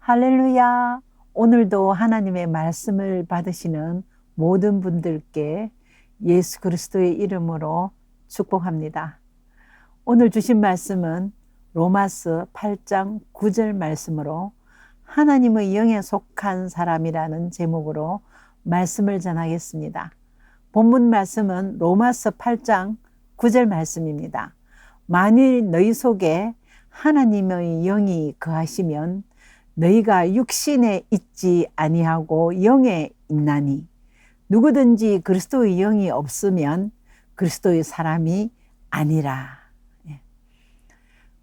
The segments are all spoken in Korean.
할렐루야. 오늘도 하나님의 말씀을 받으시는 모든 분들께 예수 그리스도의 이름으로 축복합니다. 오늘 주신 말씀은 로마서 8장 9절 말씀으로 하나님의 영에 속한 사람이라는 제목으로 말씀을 전하겠습니다. 본문 말씀은 로마서 8장 9절 말씀입니다. 만일 너희 속에 하나님의 영이 거하시면 너희가 육신에 있지 아니하고 영에 있나니 누구든지 그리스도의 영이 없으면 그리스도의 사람이 아니라.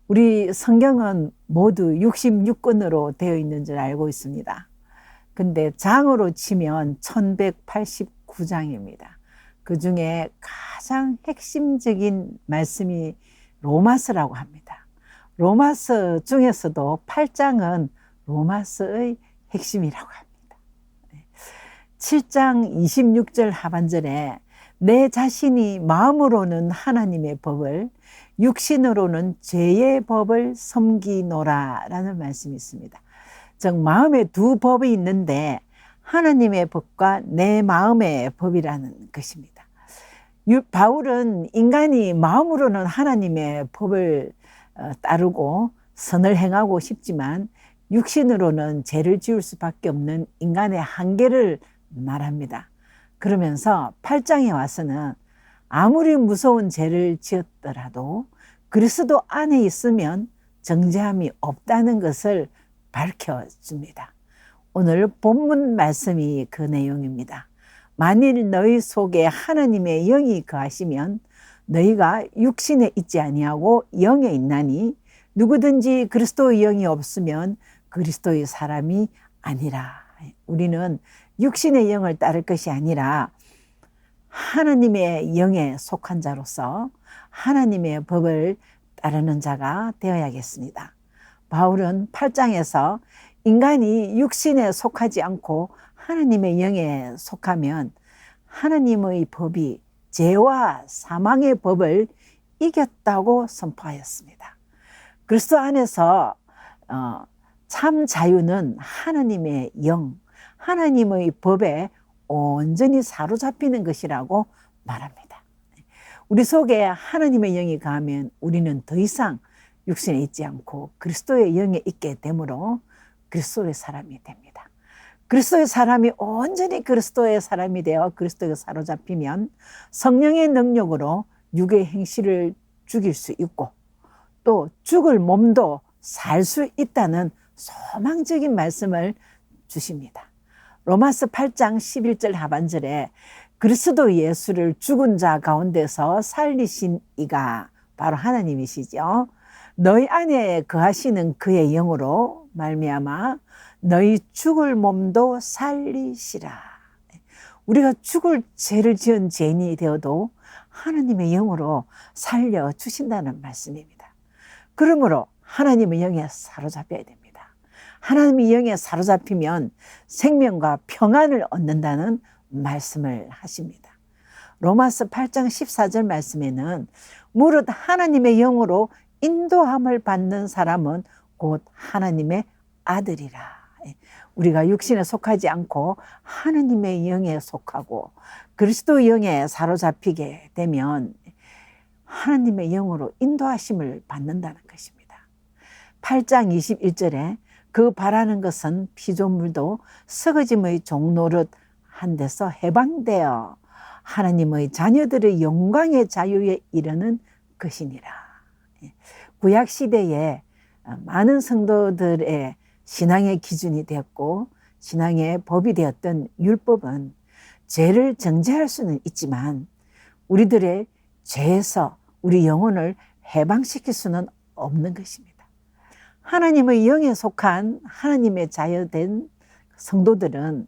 우리 성경은 모두 66권으로 되어 있는 줄 알고 있습니다. 근데 장으로 치면 1189장입니다. 그 중에 가장 핵심적인 말씀이 로마서라고 합니다. 로마서 중에서도 8장은 로마서의 핵심이라고 합니다. 7장 26절 하반절에 내 자신이 마음으로는 하나님의 법을 육신으로는 죄의 법을 섬기노라 라는 말씀이 있습니다. 즉 마음에 두 법이 있는데 하나님의 법과 내 마음의 법이라는 것입니다. 바울은 인간이 마음으로는 하나님의 법을 따르고 선을 행하고 싶지만 육신으로는 죄를 지을 수밖에 없는 인간의 한계를 말합니다. 그러면서 8장에 와서는 아무리 무서운 죄를 지었더라도 그리스도 안에 있으면 정죄함이 없다는 것을 밝혀줍니다. 오늘 본문 말씀이 그 내용입니다. 만일 너희 속에 하나님의 영이 거하시면 너희가 육신에 있지 아니하고 영에 있나니 누구든지 그리스도의 영이 없으면 그리스도의 사람이 아니라. 우리는 육신의 영을 따를 것이 아니라 하나님의 영에 속한 자로서 하나님의 법을 따르는 자가 되어야겠습니다. 바울은 8장에서 인간이 육신에 속하지 않고 하나님의 영에 속하면 하나님의 법이 죄와 사망의 법을 이겼다고 선포하였습니다. 그리스도 안에서 참 자유는 하나님의 영, 하나님의 법에 온전히 사로잡히는 것이라고 말합니다. 우리 속에 하나님의 영이 가면 우리는 더 이상 육신에 있지 않고 그리스도의 영에 있게 되므로 그리스도의 사람이 됩니다. 그리스도의 사람이 온전히 그리스도의 사람이 되어 그리스도에 사로잡히면 성령의 능력으로 육의 행실을 죽일 수 있고 또 죽을 몸도 살 수 있다는 소망적인 말씀을 주십니다. 로마서 8장 11절 하반절에 그리스도 예수를 죽은 자 가운데서 살리신 이가 바로 하나님이시죠. 너희 안에 거하시는 그의 영으로 말미암아 너희 죽을 몸도 살리시라. 우리가 죽을 죄를 지은 죄인이 되어도 하나님의 영으로 살려주신다는 말씀입니다. 그러므로 하나님의 영에 사로잡혀야 됩니다. 하나님의 영에 사로잡히면 생명과 평안을 얻는다는 말씀을 하십니다. 로마서 8장 14절 말씀에는 무릇 하나님의 영으로 인도함을 받는 사람은 곧 하나님의 아들이라. 우리가 육신에 속하지 않고 하나님의 영에 속하고 그리스도의 영에 사로잡히게 되면 하나님의 영으로 인도하심을 받는다는 것입니다. 8장 21절에 그 바라는 것은 피조물도 썩어짐의 종노릇 한 데서 해방되어 하나님의 자녀들의 영광의 자유에 이르는 것이니라. 구약시대에 많은 성도들의 신앙의 기준이 되었고 신앙의 법이 되었던 율법은 죄를 정죄할 수는 있지만 우리들의 죄에서 우리 영혼을 해방시킬 수는 없는 것입니다. 하나님의 영에 속한 하나님의 자녀된 성도들은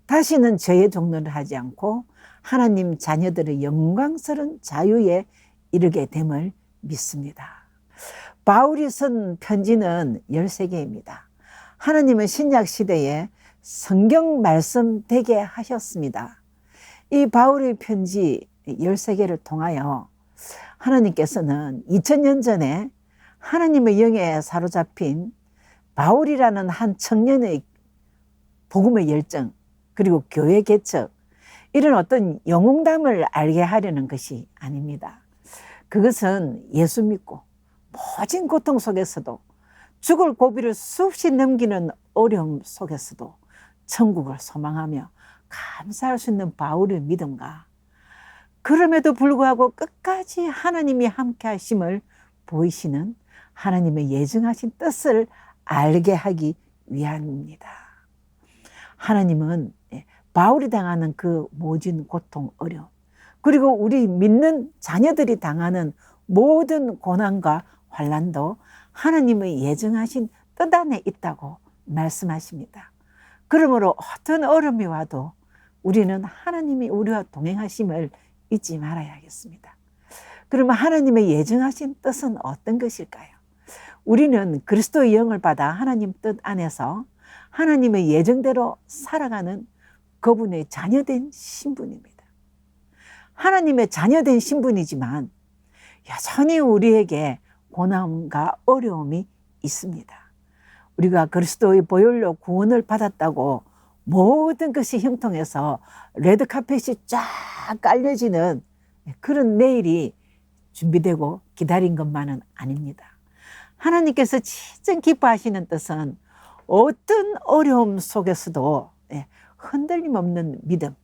다시는 죄의 종로를 하지 않고 하나님 자녀들의 영광스러운 자유에 이르게 됨을 믿습니다. 바울이 쓴 편지는 13개입니다. 하나님은 신약 시대에 성경 말씀 되게 하셨습니다. 이 바울의 편지 13개를 통하여 하나님께서는 2000년 전에 하나님의 영에 사로잡힌 바울이라는 한 청년의 복음의 열정, 그리고 교회 개척, 이런 어떤 영웅담을 알게 하려는 것이 아닙니다. 그것은 예수 믿고 모진 고통 속에서도, 죽을 고비를 수없이 넘기는 어려움 속에서도 천국을 소망하며 감사할 수 있는 바울의 믿음과, 그럼에도 불구하고 끝까지 하나님이 함께 하심을 보이시는 하나님의 예정하신 뜻을 알게 하기 위함입니다. 하나님은 바울이 당하는 그 모진 고통, 어려움, 그리고 우리 믿는 자녀들이 당하는 모든 고난과 환난도 하나님의 예정하신 뜻 안에 있다고 말씀하십니다. 그러므로 어떤 어려움이 와도 우리는 하나님이 우리와 동행하심을 잊지 말아야겠습니다. 그러면 하나님의 예정하신 뜻은 어떤 것일까요? 우리는 그리스도의 영을 받아 하나님 뜻 안에서 하나님의 예정대로 살아가는 그분의 자녀된 신분입니다. 하나님의 자녀된 신분이지만 여전히 우리에게 고난과 어려움이 있습니다. 우리가 그리스도의 보혈로 구원을 받았다고 모든 것이 형통해서 레드카펫이 쫙 깔려지는 그런 내일이 준비되고 기다린 것만은 아닙니다. 하나님께서 진정 기뻐하시는 뜻은 어떤 어려움 속에서도 흔들림 없는 믿음,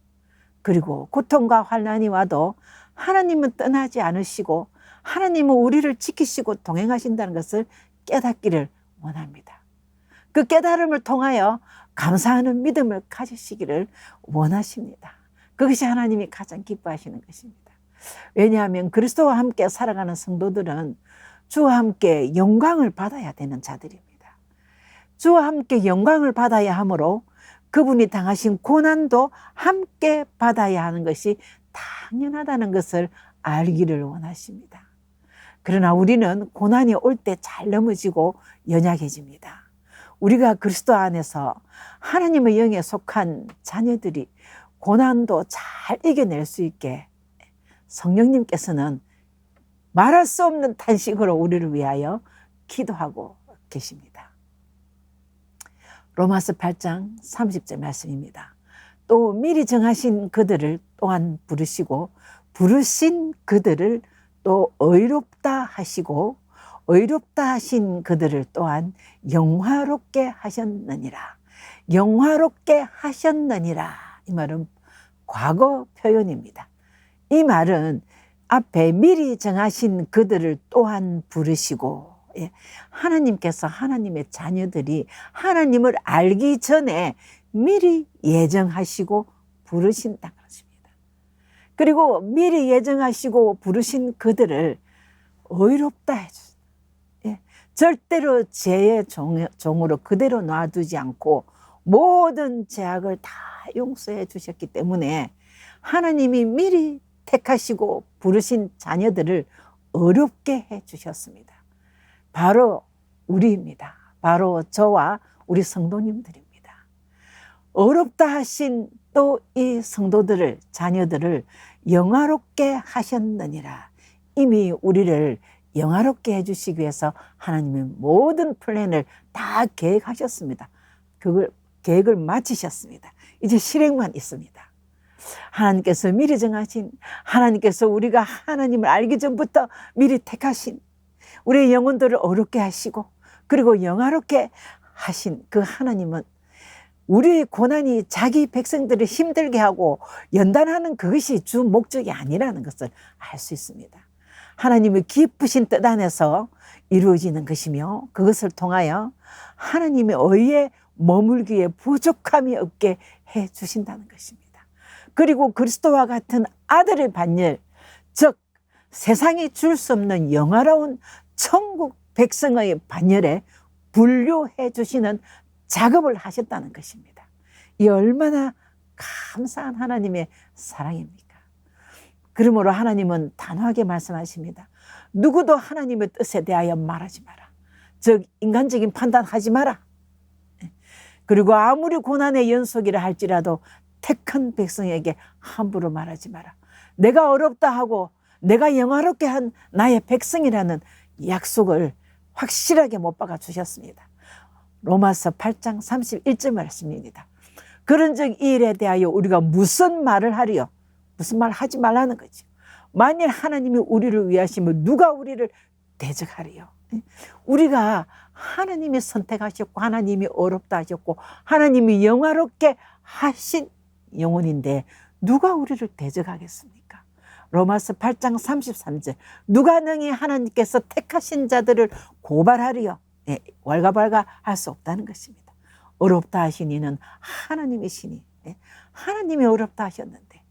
그리고 고통과 환난이 와도 하나님은 떠나지 않으시고 하나님은 우리를 지키시고 동행하신다는 것을 깨닫기를 원합니다. 그 깨달음을 통하여 감사하는 믿음을 가지시기를 원하십니다. 그것이 하나님이 가장 기뻐하시는 것입니다. 왜냐하면 그리스도와 함께 살아가는 성도들은 주와 함께 영광을 받아야 되는 자들입니다. 주와 함께 영광을 받아야 하므로 그분이 당하신 고난도 함께 받아야 하는 것이 당연하다는 것을 알기를 원하십니다. 그러나 우리는 고난이 올 때 잘 넘어지고 연약해집니다. 우리가 그리스도 안에서 하나님의 영에 속한 자녀들이 고난도 잘 이겨낼 수 있게 성령님께서는 말할 수 없는 탄식으로 우리를 위하여 기도하고 계십니다. 로마서 8장 30절 말씀입니다. 또 미리 정하신 그들을 또한 부르시고 부르신 그들을 또 의롭다 하시고 의롭다 하신 그들을 또한 영화롭게 하셨느니라. 영화롭게 하셨느니라. 이 말은 과거 표현입니다. 이 말은 앞에 미리 정하신 그들을 또한 부르시고, 하나님께서 하나님의 자녀들이 하나님을 알기 전에 미리 예정하시고 부르신다는 것입니다. 그리고 미리 예정하시고 부르신 그들을 의롭다 해주셨다. 절대로 죄의 종으로 그대로 놔두지 않고 모든 죄악을 다 용서해 주셨기 때문에 하나님이 미리 택하시고 부르신 자녀들을 어렵게 해 주셨습니다. 바로 우리입니다. 바로 저와 우리 성도님들입니다. 어렵다 하신 또 이 성도들을, 자녀들을 영화롭게 하셨느니라. 이미 우리를 영화롭게 해주시기 위해서 하나님의 모든 플랜을 다 계획하셨습니다. 그걸 계획을 마치셨습니다. 이제 실행만 있습니다. 하나님께서 미리 정하신, 하나님께서 우리가 하나님을 알기 전부터 미리 택하신 우리의 영혼들을 어렵게 하시고 그리고 영화롭게 하신 그 하나님은 우리의 고난이 자기 백성들을 힘들게 하고 연단하는 그것이 주 목적이 아니라는 것을 알 수 있습니다. 하나님의 기쁘신 뜻 안에서 이루어지는 것이며 그것을 통하여 하나님의 의에 머물기에 부족함이 없게 해 주신다는 것입니다. 그리고 그리스도와 같은 아들의 반열, 즉 세상이 줄 수 없는 영화로운 천국 백성의 반열에 분류해 주시는 작업을 하셨다는 것입니다. 이 얼마나 감사한 하나님의 사랑입니까? 그러므로 하나님은 단호하게 말씀하십니다. 누구도 하나님의 뜻에 대하여 말하지 마라. 즉 인간적인 판단하지 마라. 그리고 아무리 고난의 연속이라 할지라도 택한 백성에게 함부로 말하지 마라. 내가 어렵다 하고 내가 영화롭게 한 나의 백성이라는 약속을 확실하게 못 박아 주셨습니다. 로마서 8장 31절 말씀입니다. 그런즉 이 일에 대하여 우리가 무슨 말을 하리요? 무슨 말 하지 말라는 거죠. 만일 하나님이 우리를 위하시면 누가 우리를 대적하리요? 우리가 하나님이 선택하셨고 하나님이 어렵다 하셨고 하나님이 영화롭게 하신 영혼인데 누가 우리를 대적하겠습니까? 로마서 8장 33절 누가 능히 하나님께서 택하신 자들을 고발하리요? 왈가왈가 할 수 없다는 것입니다. 어렵다 하신 이는 하나님이시니 하나님이 어렵다 하셨는데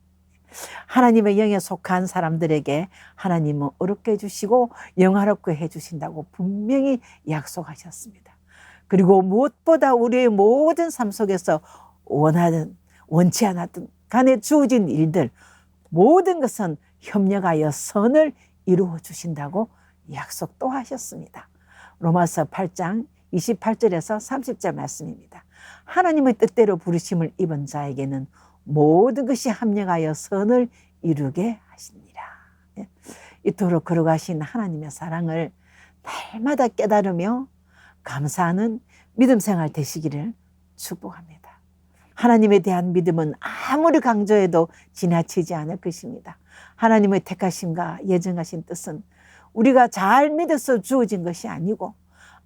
하나님의 영에 속한 사람들에게 하나님은 어렵게 해주시고 영화롭게 해주신다고 분명히 약속하셨습니다. 그리고 무엇보다 우리의 모든 삶 속에서 원하든 원치 않았든 간에 주어진 일들 모든 것은 협력하여 선을 이루어 주신다고 약속도 하셨습니다. 로마서 8장 28절에서 30절 말씀입니다. 하나님의 뜻대로 부르심을 입은 자에게는 모든 것이 합력하여 선을 이루게 하시니라. 이토록 걸어가신 하나님의 사랑을 날마다 깨달으며 감사하는 믿음 생활 되시기를 축복합니다. 하나님에 대한 믿음은 아무리 강조해도 지나치지 않을 것입니다. 하나님의 택하심과 예정하신 뜻은 우리가 잘 믿어서 주어진 것이 아니고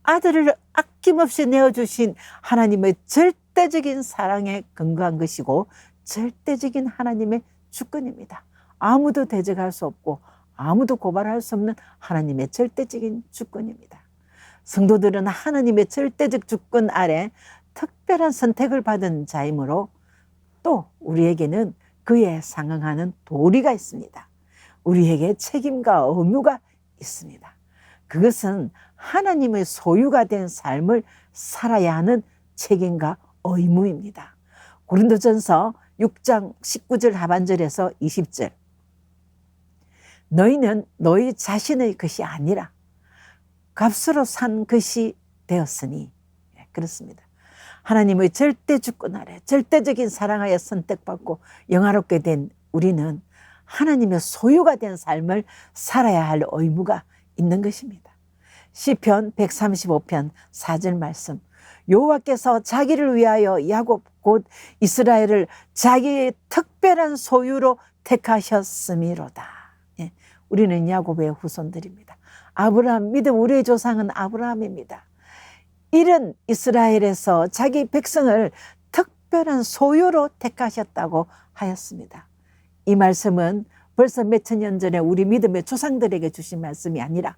아들을 아낌없이 내어주신 하나님의 절대적인 사랑에 근거한 것이고 절대적인 하나님의 주권입니다. 아무도 대적할 수 없고 아무도 고발할 수 없는 하나님의 절대적인 주권입니다. 성도들은 하나님의 절대적 주권 아래 특별한 선택을 받은 자이므로 또 우리에게는 그에 상응하는 도리가 있습니다. 우리에게 책임과 의무가 있습니다. 그것은 하나님의 소유가 된 삶을 살아야 하는 책임과 의무입니다. 고린도전서 6장 19절 하반절에서 20절 너희는 너희 자신의 것이 아니라 값으로 산 것이 되었으니 그렇습니다. 하나님의 절대 주권 아래 절대적인 사랑하에 선택받고 영화롭게 된 우리는 하나님의 소유가 된 삶을 살아야 할 의무가 있는 것입니다. 시편 135편 4절 말씀 여호와께서 자기를 위하여 야곱 곧 이스라엘을 자기의 특별한 소유로 택하셨음이로다. 우리는 야곱의 후손들입니다. 아브라함 믿음 우리의 조상은 아브라함입니다. 이런 이스라엘에서 자기 백성을 특별한 소유로 택하셨다고 하였습니다. 이 말씀은 벌써 몇천 년 전에 우리 믿음의 조상들에게 주신 말씀이 아니라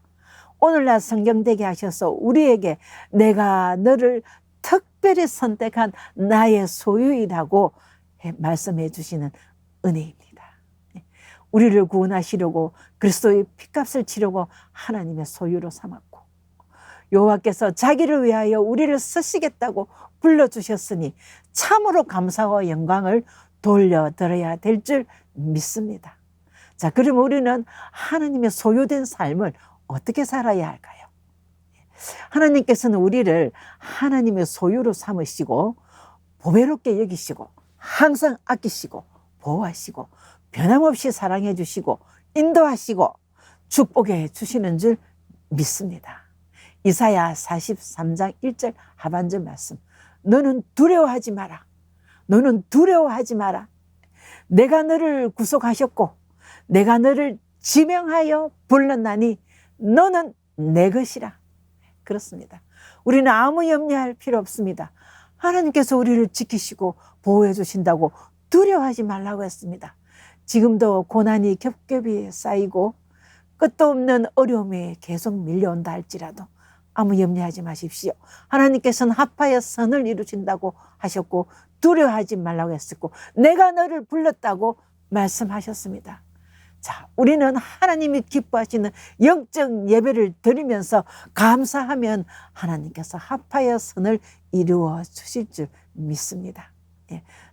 오늘날 성경되게 하셔서 우리에게 내가 너를 특별히 선택한 나의 소유이라고 말씀해 주시는 은혜입니다. 우리를 구원하시려고 그리스도의 피값을 치려고 하나님의 소유로 삼았고 여호와께서 자기를 위하여 우리를 쓰시겠다고 불러주셨으니 참으로 감사와 영광을 돌려드려야 될 줄 믿습니다. 자, 그럼 우리는 하나님의 소유된 삶을 어떻게 살아야 할까요? 하나님께서는 우리를 하나님의 소유로 삼으시고 보배롭게 여기시고 항상 아끼시고 보호하시고 변함없이 사랑해 주시고 인도하시고 축복해 주시는 줄 믿습니다. 이사야 43장 1절 하반절 말씀 너는 두려워하지 마라. 너는 두려워하지 마라. 내가 너를 구속하셨고 내가 너를 지명하여 불렀나니 너는 내 것이라. 그렇습니다. 우리는 아무 염려할 필요 없습니다. 하나님께서 우리를 지키시고 보호해 주신다고 두려워하지 말라고 했습니다. 지금도 고난이 겹겹이 쌓이고 끝도 없는 어려움이 계속 밀려온다 할지라도 아무 염려하지 마십시오. 하나님께서는 합하여 선을 이루신다고 하셨고 두려워하지 말라고 했었고 내가 너를 불렀다고 말씀하셨습니다. 자, 우리는 하나님이 기뻐하시는 영적 예배를 드리면서 감사하면 하나님께서 합하여 선을 이루어 주실 줄 믿습니다.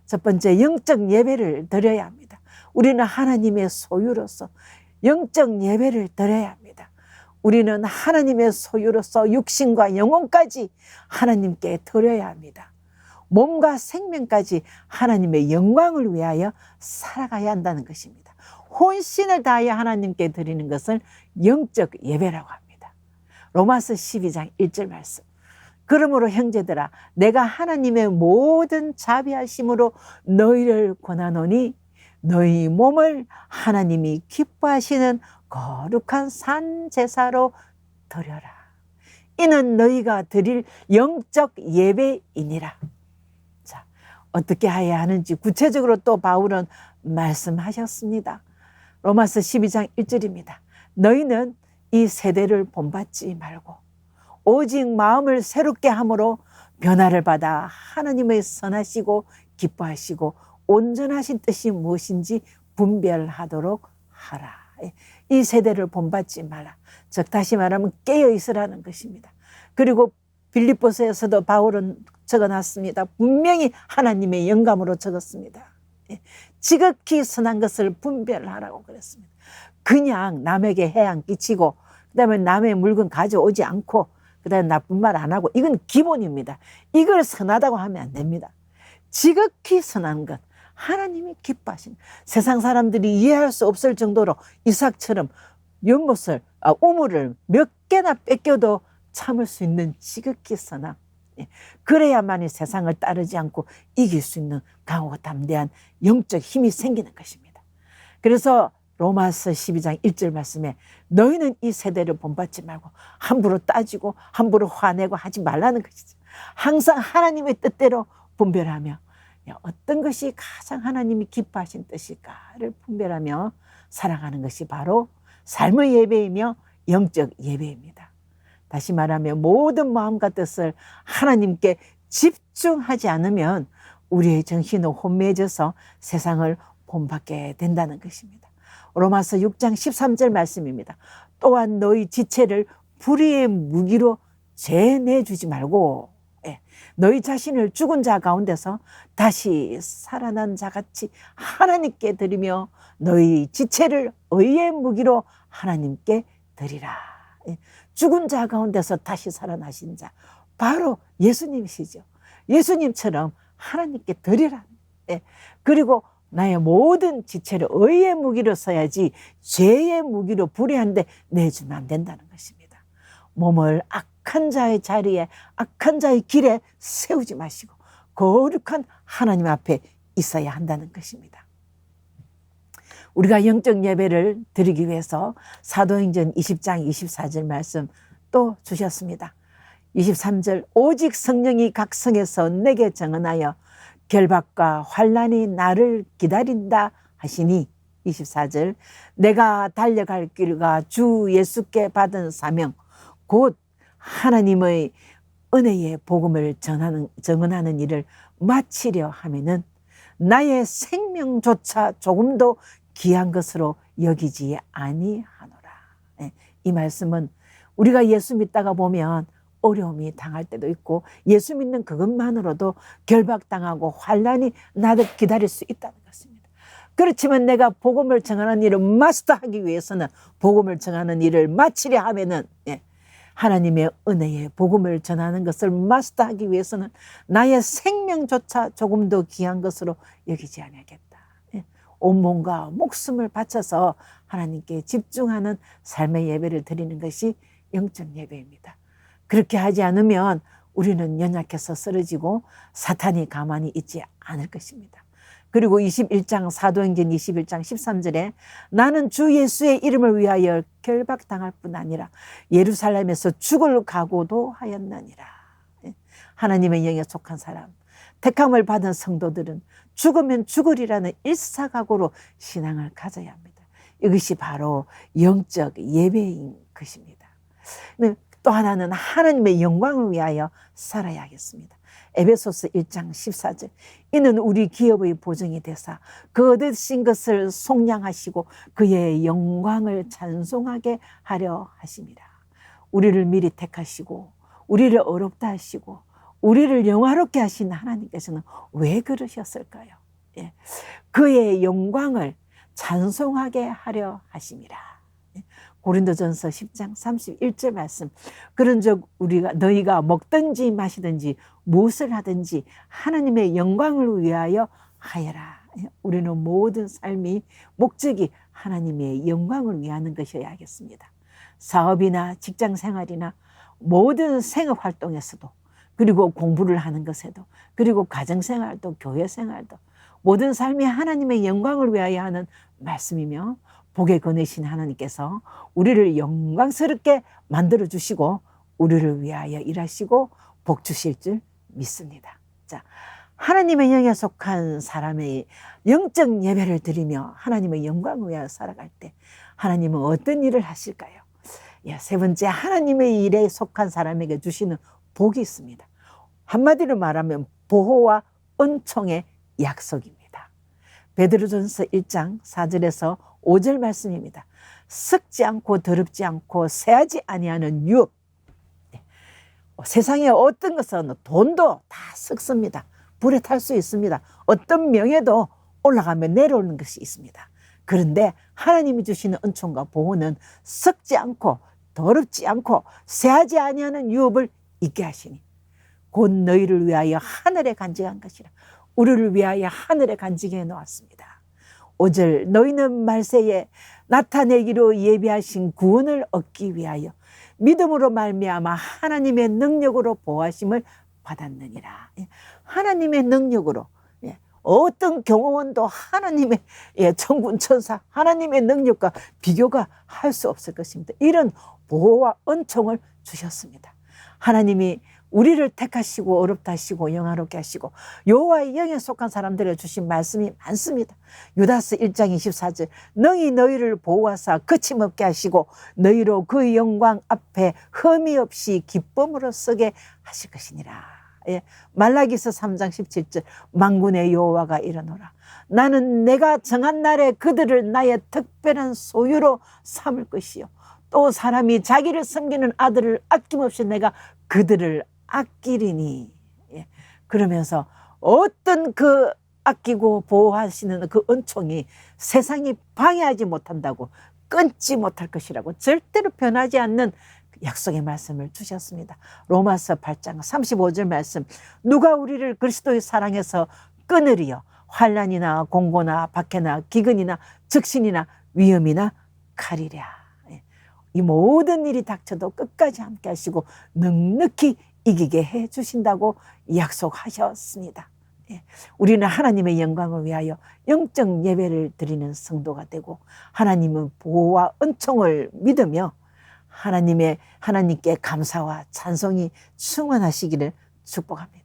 첫 번째 영적 예배를 드려야 합니다. 우리는 하나님의 소유로서 영적 예배를 드려야 합니다. 우리는 하나님의 소유로서 육신과 영혼까지 하나님께 드려야 합니다. 몸과 생명까지 하나님의 영광을 위하여 살아가야 한다는 것입니다. 혼신을 다하여 하나님께 드리는 것을 영적 예배라고 합니다. 로마서 12장 1절 말씀 그러므로 형제들아 내가 하나님의 모든 자비하심으로 너희를 권하노니 너희 몸을 하나님이 기뻐하시는 거룩한 산 제사로 드려라. 이는 너희가 드릴 영적 예배이니라. 자, 어떻게 해야 하는지 구체적으로 또 바울은 말씀하셨습니다. 로마서 12장 1절입니다. 너희는 이 세대를 본받지 말고 오직 마음을 새롭게 함으로 변화를 받아 하나님의 선하시고 기뻐하시고 온전하신 뜻이 무엇인지 분별하도록 하라. 이 세대를 본받지 마라. 즉 다시 말하면 깨어 있으라는 것입니다. 그리고 빌립보서에서도 바울은 적어놨습니다. 분명히 하나님의 영감으로 적었습니다. 지극히 선한 것을 분별하라고 그랬습니다. 그냥 남에게 해안 끼치고 그다음에 남의 물건 가져오지 않고 그다음에 나쁜 말 안 하고 이건 기본입니다. 이걸 선하다고 하면 안 됩니다. 지극히 선한 것, 하나님이 기뻐하신 세상 사람들이 이해할 수 없을 정도로 이삭처럼 연못을 우물을 몇 개나 뺏겨도 참을 수 있는 지극히 선함. 그래야만이 세상을 따르지 않고 이길 수 있는 강하고 담대한 영적 힘이 생기는 것입니다. 그래서 로마서 12장 1절 말씀에 너희는 이 세대를 본받지 말고 함부로 따지고 함부로 화내고 하지 말라는 것이죠. 항상 하나님의 뜻대로 분별하며 어떤 것이 가장 하나님이 기뻐하신 뜻일까를 분별하며 살아가는 것이 바로 삶의 예배이며 영적 예배입니다. 다시 말하면 모든 마음과 뜻을 하나님께 집중하지 않으면 우리의 정신은 혼미해져서 세상을 본받게 된다는 것입니다. 로마서 6장 13절 말씀입니다. 또한 너희 지체를 불의의 무기로 재내주지 말고 너희 자신을 죽은 자 가운데서 다시 살아난 자같이 하나님께 드리며 너희 지체를 의의 무기로 하나님께 드리라. 죽은 자 가운데서 다시 살아나신 자 바로 예수님이시죠. 예수님처럼 하나님께 드리라. 그리고 나의 모든 지체를 의의 무기로 써야지 죄의 무기로 불의한데 내주면 안 된다는 것입니다. 몸을 악한 자의 자리에 악한 자의 길에 세우지 마시고 거룩한 하나님 앞에 있어야 한다는 것입니다. 우리가 영적 예배를 드리기 위해서 사도행전 20장 24절 말씀 또 주셨습니다. 23절 오직 성령이 각 성에서 내게 정언하여 결박과 환난이 나를 기다린다 하시니 24절 내가 달려갈 길과 주 예수께 받은 사명 곧 하나님의 은혜의 복음을 전하는 일을 마치려 하면은 나의 생명조차 조금도 귀한 것으로 여기지 아니하노라. 이 말씀은 우리가 예수 믿다가 보면 어려움이 당할 때도 있고 예수 믿는 그것만으로도 결박당하고 환난이 나를 기다릴 수 있다는 것입니다. 그렇지만 내가 복음을 전하는 일을 마스터하기 위해서는 복음을 전하는 일을 마치려 하면은 하나님의 은혜의 복음을 전하는 것을 마스터하기 위해서는 나의 생명조차 조금 더 귀한 것으로 여기지 않겠다. 온몸과 목숨을 바쳐서 하나님께 집중하는 삶의 예배를 드리는 것이 영적 예배입니다. 그렇게 하지 않으면 우리는 연약해서 쓰러지고 사탄이 가만히 있지 않을 것입니다. 그리고 21장 사도행전 21장 13절에 나는 주 예수의 이름을 위하여 결박당할 뿐 아니라 예루살렘에서 죽을 각오도 하였나니라. 하나님의 영에 속한 사람, 택함을 받은 성도들은 죽으면 죽으리라는 일사각오로 신앙을 가져야 합니다. 이것이 바로 영적 예배인 것입니다. 또 하나는 하나님의 영광을 위하여 살아야겠습니다. 에베소서 1장 14절 이는 우리 기업의 보증이 되사 그 얻으신 것을 속량하시고 그의 영광을 찬송하게 하려 하심이라. 우리를 미리 택하시고 우리를 어렵다 하시고 우리를 영화롭게 하신 하나님께서는 왜 그러셨을까요? 그의 영광을 찬송하게 하려 하심이라. 고린도전서 10장 31절 말씀 그런즉 우리가 너희가 먹든지 마시든지 무엇을 하든지 하나님의 영광을 위하여 하여라. 우리는 모든 삶이 목적이 하나님의 영광을 위하는 것이어야겠습니다. 사업이나 직장 생활이나 모든 생업 활동에서도 그리고 공부를 하는 것에도, 그리고 가정생활도, 교회생활도 모든 삶이 하나님의 영광을 위하여 하는 말씀이며, 복에 거느신 하나님께서 우리를 영광스럽게 만들어 주시고 우리를 위하여 일하시고 복 주실 줄 믿습니다. 자, 하나님의 영에 속한 사람의 영적 예배를 드리며 하나님의 영광을 위하여 살아갈 때 하나님은 어떤 일을 하실까요? 세 번째, 하나님의 일에 속한 사람에게 주시는 복이 있습니다. 한마디로 말하면 보호와 은총의 약속입니다. 베드로전서 1장 4절에서 5절 말씀입니다. 썩지 않고 더럽지 않고 새하지 아니하는 유업. 세상에 어떤 것은 돈도 다 썩습니다. 불에 탈 수 있습니다. 어떤 명예도 올라가면 내려오는 것이 있습니다. 그런데 하나님이 주시는 은총과 보호는 썩지 않고 더럽지 않고 새하지 아니하는 유업을 있게 하시니 곧 너희를 위하여 하늘에 간직한 것이라. 우리를 위하여 하늘에 간직해 놓았습니다. 5절, 너희는 말세에 나타내기로 예비하신 구원을 얻기 위하여 믿음으로 말미암아 하나님의 능력으로 보호하심을 받았느니라. 하나님의 능력으로, 어떤 경호원도 하나님의 천군 천사, 하나님의 능력과 비교가 할 수 없을 것입니다. 이런 보호와 은총을 주셨습니다. 하나님이 우리를 택하시고 어렵다 하시고 영화롭게 하시고 여호와의 영에 속한 사람들에 주신 말씀이 많습니다. 유다서 1장 24절, 능히 너희를 보호하사 거침없게 하시고 너희로 그 영광 앞에 흠이 없이 기쁨으로 서게 하실 것이니라. 말라기서 3장 17절, 만군의 여호와가 이르노라. 나는 내가 정한 날에 그들을 나의 특별한 소유로 삼을 것이요 또 사람이 자기를 섬기는 아들을 아낌없이 내가 그들을 아끼리니. 그러면서 어떤 그 아끼고 보호하시는 그 은총이 세상이 방해하지 못한다고, 끊지 못할 것이라고, 절대로 변하지 않는 약속의 말씀을 주셨습니다. 로마서 8장 35절 말씀, 누가 우리를 그리스도의 사랑에서 끊으리요? 환난이나 공고나 박해나 기근이나 적신이나 위험이나 칼이랴. 이 모든 일이 닥쳐도 끝까지 함께 하시고 넉넉히 이기게 해 주신다고 약속하셨습니다. 우리는 하나님의 영광을 위하여 영적 예배를 드리는 성도가 되고 하나님은 보호와 은총을 믿으며 하나님께 감사와 찬송이 충만하시기를 축복합니다.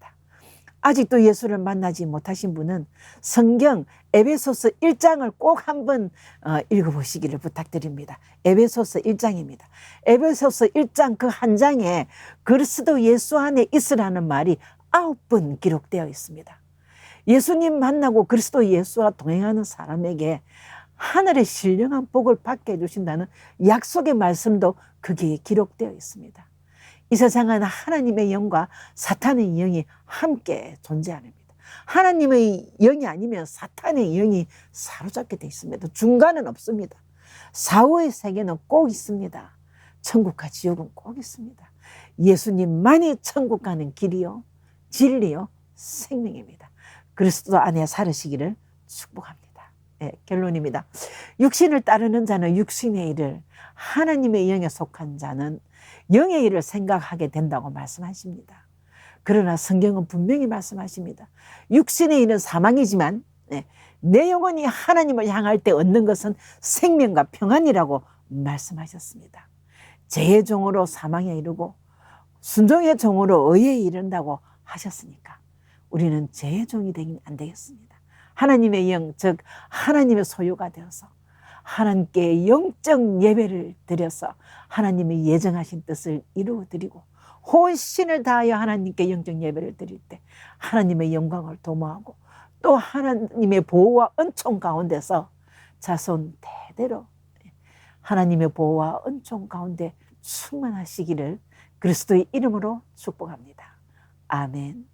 아직도 예수를 만나지 못하신 분은 성경 에베소서 1장을 꼭 한번 읽어보시기를 부탁드립니다. 에베소서 1장입니다. 에베소서 1장 그 한 장에 그리스도 예수 안에 있으라는 말이 9번 기록되어 있습니다. 예수님 만나고 그리스도 예수와 동행하는 사람에게 하늘의 신령한 복을 받게 해주신다는 약속의 말씀도 거기에 기록되어 있습니다. 이 세상은 하나님의 영과 사탄의 영이 함께 존재합니다. 하나님의 영이 아니면 사탄의 영이 사로잡게 되어 있습니다. 중간은 없습니다. 사후의 세계는 꼭 있습니다. 천국과 지옥은 꼭 있습니다. 예수님만이 천국 가는 길이요, 진리요, 생명입니다. 그리스도 안에 살으시기를 축복합니다. 결론입니다. 육신을 따르는 자는 육신의 일을, 하나님의 영에 속한 자는 영의 일을 생각하게 된다고 말씀하십니다. 그러나 성경은 분명히 말씀하십니다. 육신의 일은 사망이지만 내 영혼이 하나님을 향할 때 얻는 것은 생명과 평안이라고 말씀하셨습니다. 죄의 종으로 사망에 이르고 순종의 종으로 의에 이른다고 하셨으니까 우리는 죄의 종이 되면 안 되겠습니다. 하나님의 영, 즉 하나님의 소유가 되어서 하나님께 영적 예배를 드려서 하나님의 예정하신 뜻을 이루어드리고 혼신을 다하여 하나님께 영적 예배를 드릴 때 하나님의 영광을 도모하고 또 하나님의 보호와 은총 가운데서 자손 대대로 하나님의 보호와 은총 가운데 충만하시기를 그리스도의 이름으로 축복합니다. 아멘.